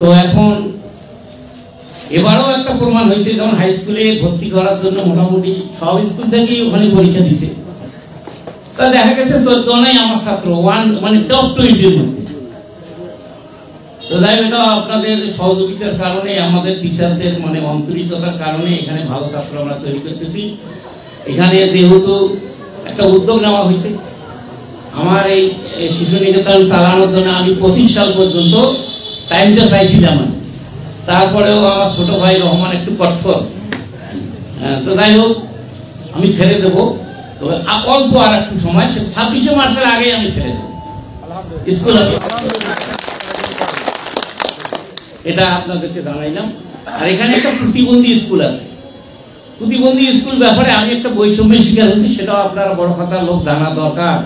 তো এখন এবারও একটা প্রমাণ হয়েছে, যেমন হাই স্কুলে ভর্তি করার জন্য মোটামুটি সব স্কুল থেকেই ওখানে পরীক্ষা দিছে, তা দেখা গেছে 14 আমার ছাত্র মানে টপ 20-এর মধ্যে। তো যাই এটা আপনাদের সহযোগিতার কারণে, আমাদের টিচারদের মানে অন্তরিকতার কারণে এখানে ভালো ছাত্র আমরা তৈরি করতেছি। এখানে যেহেতু একটা উদ্যোগ নেওয়া হয়েছে, আমার এই শিশু নিকেতন চালানোর জন্য আমি 25 সাল পর্যন্ত টাইমটা চাইছিলাম, তারপরেও আমার ছোট ভাই রহমান একটু কঠোর। তো যাই হোক আমি ছেড়ে দেবো, তবে অল্প আর একটু সময়, 26শে মার্চের আগে আমি ছেড়ে দেবো স্কুল। এটা আপনাদেরকে জানাইলাম। আর এখানে একটা প্রতিবন্ধী স্কুল আছে, প্রতিবন্ধী স্কুল ব্যাপারে আমি একটা বৈষম্যের শিকার হয়েছি, সেটাও আপনারা বড় কথা লোক জানা দরকার।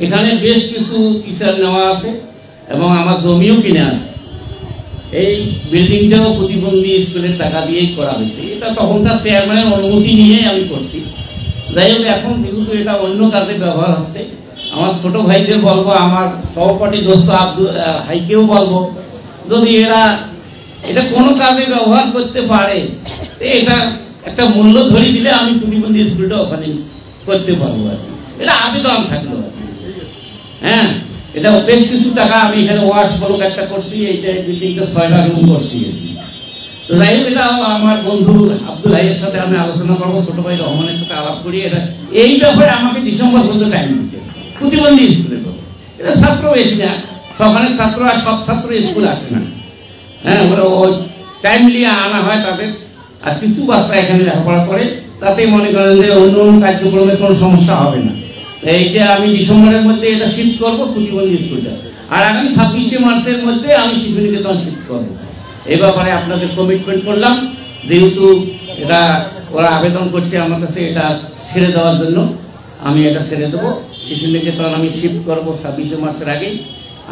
এখানে বেশ কিছু টিচার নেওয়া আছে এবং আমার জমিও কিনে আছে। এই বিল্ডিংটাও প্রতিবন্ধী স্কুলের টাকা দিয়েই করা হয়েছে, এটা তখনকার চেয়ারম্যানের অনুমতি নিয়ে আমি করছি। যাই হোক এখন যেহেতু এটা অন্য কাজে ব্যবহার হচ্ছে, আমার ছোট ভাইদের বলবো, আমার সহপাঠী দোস্ত আব্দুল হাইকেও বলবো, যদি এরা এটা কোনো কাজে ব্যবহার করতে পারে, এটা একটা মূল্য ধরে দিলে আমি প্রতিবন্ধী স্কুলটা ওখানে করতে পারবো আর কি। এটা আবেদন থাকলো আর কি। হ্যাঁ, এটা বেশ কিছু টাকা আমি এখানে ওয়াশ ব্লক একটা করছি, এইটা বিল্ডিংটা 6টা রুম করছি। তো যাই হোক এটা আমার বন্ধু আব্দুল হাইয়ের সাথে আমি আলোচনা করবো, ছোট ভাই রহমানের সাথে আলাপ করি। এটা এই ব্যাপারে আমাকে ডিসেম্বর পর্যন্ত টাইম দিতে, প্রতিবন্ধী স্কুলের ব্যাপারে। এটা ছাত্র বেশি না, সকালের ছাত্র আর সব ছাত্র স্কুল আসে না। হ্যাঁ, ওই টাইমলি আনা হয় তাদের, আর কিছু বাচ্চা এখানে লেখাপড়া করে, তাতে মনে করেন যে অন্য কার্যক্রমের কোনো সমস্যা হবে না। এইটা আমি ডিসেম্বরের মধ্যে এটা শিফট করবো প্রতিবন্ধী স্কুলটা, আর আগামী 26শে মার্চের মধ্যে আমি শিশু নিকেতন শিফট করবো। এই ব্যাপারে আপনাদের কমিটমেন্ট করলাম, যেহেতু এটা ওরা আবেদন করছে আমার কাছে এটা ছেড়ে দেওয়ার জন্য, আমি এটা ছেড়ে দেবো। শিশু নিকেতন আমি শিফট করবো 26শে মার্চের আগেই,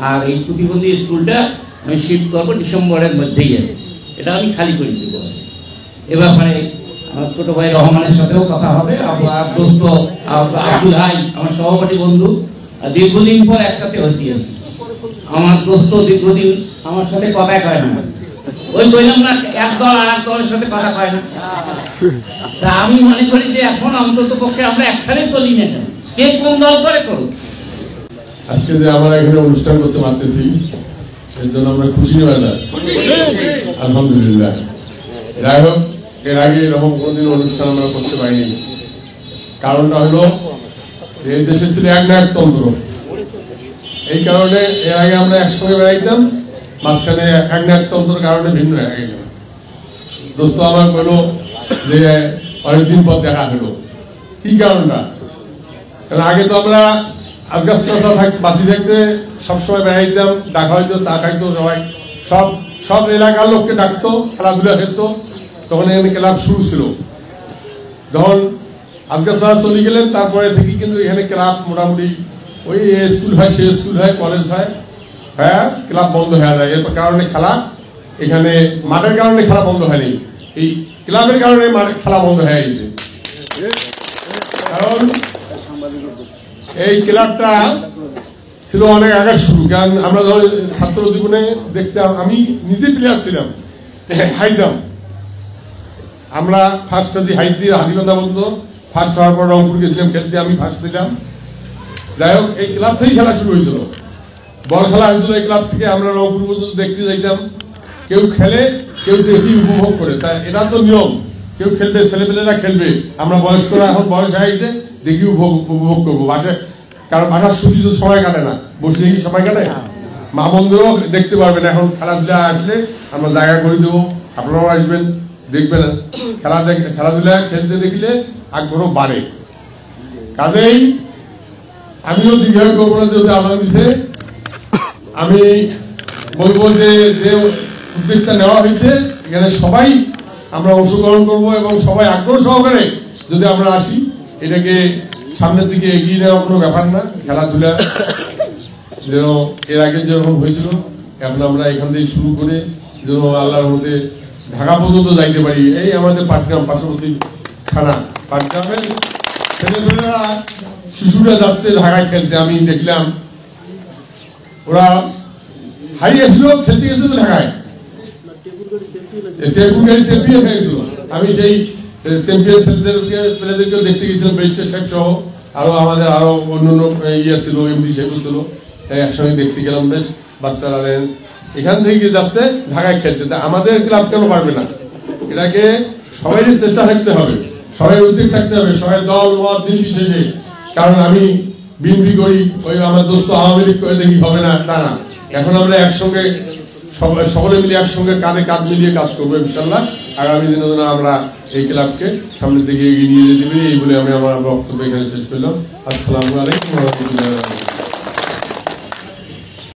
আর এই প্রতিবন্ধী স্কুলটা আমি শিফট করবো ডিসেম্বরের মধ্যেই। এটা আমি খালি করে দেবো। এ ব্যাপারে আমার ছোট ভাই রহমানের সাথেও কথা হবে, দোস্ত আব্দুল হাই আমার সহপাঠী বন্ধু, দীর্ঘদিন পর একসাথে হয়েছি। আমার দোস্ত দীর্ঘদিন আমার সাথে কথা কয় না, ওই বললাম না এক দল আর এক দলের সাথে কথা কয় না। তা আমি মনে করি যে এখন অন্তত পক্ষে আমরা একখানে চলি না, কেন কে কোন দল করে করুক। আজকে যে আমরা এখানে অনুষ্ঠান করতে পারতেছি এর জন্য আমরা খুশি হয়ে যাই, আলহামদুলিল্লাহ। যাই হোক, এর আগে এরকম কোনদিন অনুষ্ঠান আমরা করতে পারিনি। কারণটা হলো এই দেশে ছিল একনায়কতন্ত্র, এই কারণে এর আগে আমরা একসঙ্গে বেড়াইতাম, মাঝখানে একনায়কতন্ত্রের কারণে ভিন্ন হয়ে গেল। দোস্ত আমার বললো যে অনেকদিন পর দেখা হলো, কি কারণটা? কারণ আগে তো আমরা আজকাল বাঁচি থাকতে সবসময় বেড়াইতাম, ডাকা হইতো, চা খাইতো, সবাই সব এলাকার লোককে ডাকতো, খেলাধুলা খেলতো। তখন এখানে ক্লাব শুরু ছিল। যখন আজকাল স্যার চলে গেলেন তারপরে থেকে কিন্তু এখানে ক্লাব মোটামুটি ওই স্কুল হয়, সে স্কুল হয়, কলেজ হয়, হ্যাঁ ক্লাব বন্ধ হয়ে যায়। এর কারণে খেলা এখানে মাঠের কারণে খেলা বন্ধ হয়নি, এই ক্লাবের কারণে খেলা বন্ধ হয়ে গেছে। কারণ এই ক্লাবটা ছিল অনেক আগে শুরু। কারণ আমরা ধর ছাত্র জীবনে দেখতাম, আমি নিজে প্লেয়ার ছিলাম হাই জাম্প, আমরা ফার্স্ট আছি হাইট দিয়ে হাতিবান্ধা পর্যন্ত, ফার্স্ট হওয়ার পর রংপুর গেছিলাম খেলতে, আমি ফার্স্ট দিলাম। যাই হোক এই ক্লাব থেকেই খেলা শুরু হয়েছিল, বল খেলা হয়েছিল এই ক্লাব থেকে। আমরা রংপুর পর্যন্ত দেখতে যাইতাম, কেউ খেলে কেউ দেখি উপভোগ করে, তাই এটা তো নিয়ম, কেউ খেলবে, ছেলেপেলেরা খেলবে, আমরা বয়স্করা এখন বয়স হয়ে গেছে, দেখি উপভোগ করবো বাসায়। কারণ বাসার সুবিধ সময় কাটে না, বসে দেখি সময় কাটে। মা বন্ধুরাও দেখতে পারবেন, এখন খেলাধুলা আসলে আমরা জায়গা করে দেবো, আপনারাও আসবেন দেখবেন। খেলাধুলা খেলতে দেখলে আগ্রহ বাড়ে। কাজেই আমিও দীর্ঘায়ু করবো না, যেহেতু আদান দিছে, আমি বলবো যে উদ্যোগটা নেওয়া হয়েছে এখানে সবাই আমরা অংশগ্রহণ করবো এবং সবাই আগ্রহ সহকারে যদি আমরা আসি, এটাকে সামনের দিকে এগিয়ে নেওয়ার কোনো ব্যাপার না। খেলাধুলা যেন এর আগে যেরকম হয়েছিল, এখন আমরা এখান থেকে শুরু করে যেন আল্লাহর মধ্যে ঢাকা পর্যন্ত যাইতে পারি। এই আমাদের পাটগ্রাম পার্শ্ববর্তী থানা, পাটগ্রামের ছেলেমেয়েরা শিশুরা যাচ্ছে ঢাকায় খেলতে, আমি দেখলাম ওরা হারিয়ে ছিল, খেলতে গেছিল ঢাকায়, টেবিল গাড়ি চ্যাম্পিয়ন হয়ে গেছিল। আমি সেই চ্যাম্পিয়ন প্লেয়ারদেরকে দেখতে গেছিলাম, ব্যারিস্টার সাহেব সহ আরো আমাদের আরো অন্যান্য ইয়ে ছিল, এমডি সাহেব ছিল, একসঙ্গে দেখতে গেলাম। বেশ বাচ্চারা এখান থেকে যাচ্ছে ঢাকায় খেলতে, আমাদের ক্লাব কেন পারবে না? এটাকে সবাই চেষ্টা থাকতে হবে, সবাই উদ্যোগ থাকতে হবে, সবাই দল মত নির্বিশেষে। কারণ আমি বিএনপি করি, ওই আমার দোস্ত আওয়ামী লীগ করে দেখি হবে না, তা না। এখন আমরা একসঙ্গে সকলে মিলে একসঙ্গে কাঁধে কাঁধ মিলিয়ে কাজ করবো ইনশাল্লাহ। আগামী দিনে যেন আমরা এই ক্লাবকে সামনের দিকে এগিয়ে নিয়ে যেতে পারি, এই বলে আমি আমার বক্তব্য এখানে শেষ করলাম। আসসালামু আলাইকুম ওয়া রাহমাতুল্লাহি ওয়া বারাকাতুহু।